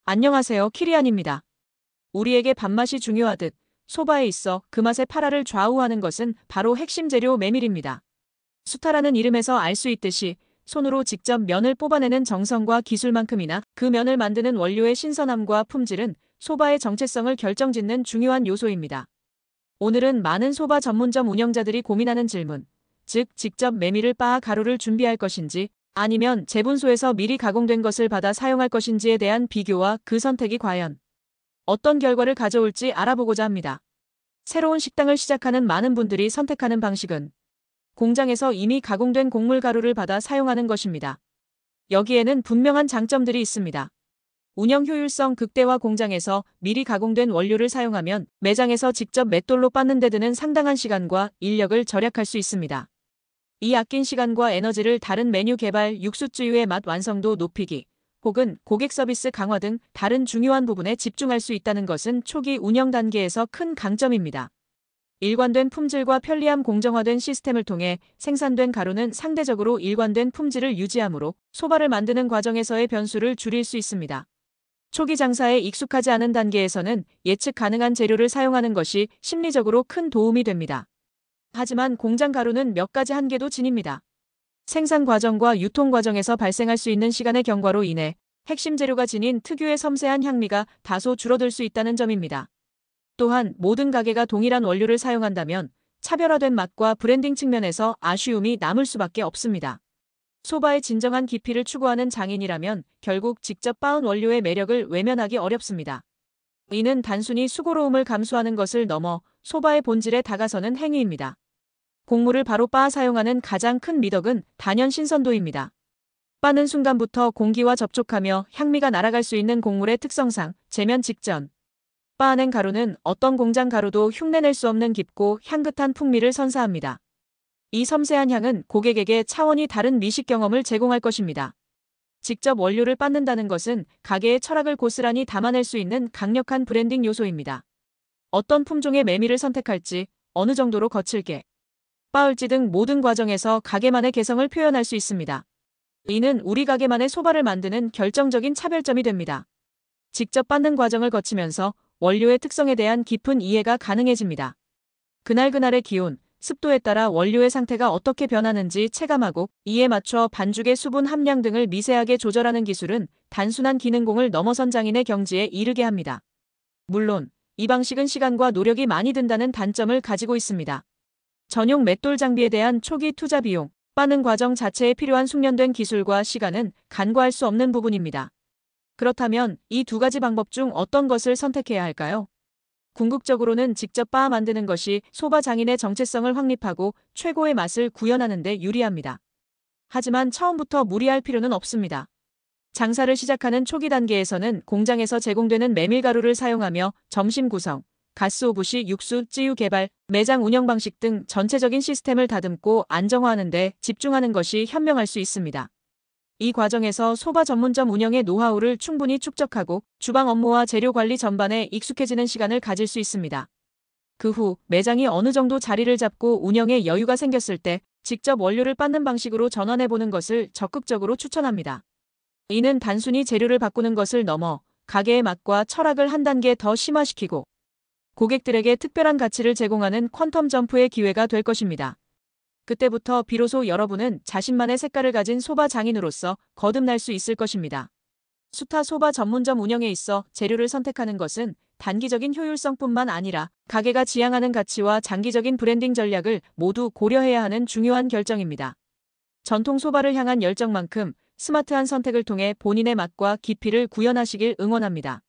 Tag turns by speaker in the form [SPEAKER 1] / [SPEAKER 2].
[SPEAKER 1] 안녕하세요, 키리안입니다. 우리에게 밥맛이 중요하듯 소바에 있어 그 맛의 파라를 좌우하는 것은 바로 핵심 재료 메밀입니다. 수타라는 이름에서 알 수 있듯이 손으로 직접 면을 뽑아내는 정성과 기술만큼이나 그 면을 만드는 원료의 신선함과 품질은 소바의 정체성을 결정짓는 중요한 요소입니다. 오늘은 많은 소바 전문점 운영자들이 고민하는 질문, 즉 직접 메밀을 빻아 가루를 준비할 것인지 아니면 제분소에서 미리 가공된 것을 받아 사용할 것인지에 대한 비교와 그 선택이 과연 어떤 결과를 가져올지 알아보고자 합니다. 새로운 식당을 시작하는 많은 분들이 선택하는 방식은 공장에서 이미 가공된 곡물 가루를 받아 사용하는 것입니다. 여기에는 분명한 장점들이 있습니다. 운영 효율성 극대화. 공장에서 미리 가공된 원료를 사용하면 매장에서 직접 맷돌로 빻는 데 드는 상당한 시간과 인력을 절약할 수 있습니다. 이 아낀 시간과 에너지를 다른 메뉴 개발, 육수주유의 맛 완성도 높이기, 혹은 고객 서비스 강화 등 다른 중요한 부분에 집중할 수 있다는 것은 초기 운영 단계에서 큰 강점입니다. 일관된 품질과 편리함. 공정화된 시스템을 통해 생산된 가루는 상대적으로 일관된 품질을 유지하므로 소바를 만드는 과정에서의 변수를 줄일 수 있습니다. 초기 장사에 익숙하지 않은 단계에서는 예측 가능한 재료를 사용하는 것이 심리적으로 큰 도움이 됩니다. 하지만 공장 가루는 몇 가지 한계도 지닙니다. 생산 과정과 유통 과정에서 발생할 수 있는 시간의 경과로 인해 핵심 재료가 지닌 특유의 섬세한 향미가 다소 줄어들 수 있다는 점입니다. 또한 모든 가게가 동일한 원료를 사용한다면 차별화된 맛과 브랜딩 측면에서 아쉬움이 남을 수밖에 없습니다. 소바의 진정한 깊이를 추구하는 장인이라면 결국 직접 빻은 원료의 매력을 외면하기 어렵습니다. 이는 단순히 수고로움을 감수하는 것을 넘어 소바의 본질에 다가서는 행위입니다. 곡물을 바로 빻아 사용하는 가장 큰 미덕은 단연 신선도입니다. 빻는 순간부터 공기와 접촉하며 향미가 날아갈 수 있는 곡물의 특성상 제면 직전 빻아낸 가루는 어떤 공장 가루도 흉내낼 수 없는 깊고 향긋한 풍미를 선사합니다. 이 섬세한 향은 고객에게 차원이 다른 미식 경험을 제공할 것입니다. 직접 원료를 빻는다는 것은 가게의 철학을 고스란히 담아낼 수 있는 강력한 브랜딩 요소입니다. 어떤 품종의 메밀을 선택할지, 어느 정도로 거칠게 빻을지 등 모든 과정에서 가게만의 개성을 표현할 수 있습니다. 이는 우리 가게만의 소바를 만드는 결정적인 차별점이 됩니다. 직접 빻는 과정을 거치면서 원료의 특성에 대한 깊은 이해가 가능해집니다. 그날그날의 기온, 습도에 따라 원료의 상태가 어떻게 변하는지 체감하고 이에 맞춰 반죽의 수분 함량 등을 미세하게 조절하는 기술은 단순한 기능공을 넘어선 장인의 경지에 이르게 합니다. 물론 이 방식은 시간과 노력이 많이 든다는 단점을 가지고 있습니다. 전용 맷돌 장비에 대한 초기 투자 비용, 빻는 과정 자체에 필요한 숙련된 기술과 시간은 간과할 수 없는 부분입니다. 그렇다면 이 두 가지 방법 중 어떤 것을 선택해야 할까요? 궁극적으로는 직접 빻아 만드는 것이 소바 장인의 정체성을 확립하고 최고의 맛을 구현하는 데 유리합니다. 하지만 처음부터 무리할 필요는 없습니다. 장사를 시작하는 초기 단계에서는 공장에서 제공되는 메밀가루를 사용하며 점심 구성, 가스오브시 육수, 찌유 개발, 매장 운영 방식 등 전체적인 시스템을 다듬고 안정화하는 데 집중하는 것이 현명할 수 있습니다. 이 과정에서 소바 전문점 운영의 노하우를 충분히 축적하고 주방 업무와 재료 관리 전반에 익숙해지는 시간을 가질 수 있습니다. 그 후 매장이 어느 정도 자리를 잡고 운영에 여유가 생겼을 때 직접 원료를 빻는 방식으로 전환해보는 것을 적극적으로 추천합니다. 이는 단순히 재료를 바꾸는 것을 넘어 가게의 맛과 철학을 한 단계 더 심화시키고 고객들에게 특별한 가치를 제공하는 퀀텀 점프의 기회가 될 것입니다. 그때부터 비로소 여러분은 자신만의 색깔을 가진 소바 장인으로서 거듭날 수 있을 것입니다. 수타 소바 전문점 운영에 있어 재료를 선택하는 것은 단기적인 효율성뿐만 아니라 가게가 지향하는 가치와 장기적인 브랜딩 전략을 모두 고려해야 하는 중요한 결정입니다. 전통 소바를 향한 열정만큼 스마트한 선택을 통해 본인의 맛과 깊이를 구현하시길 응원합니다.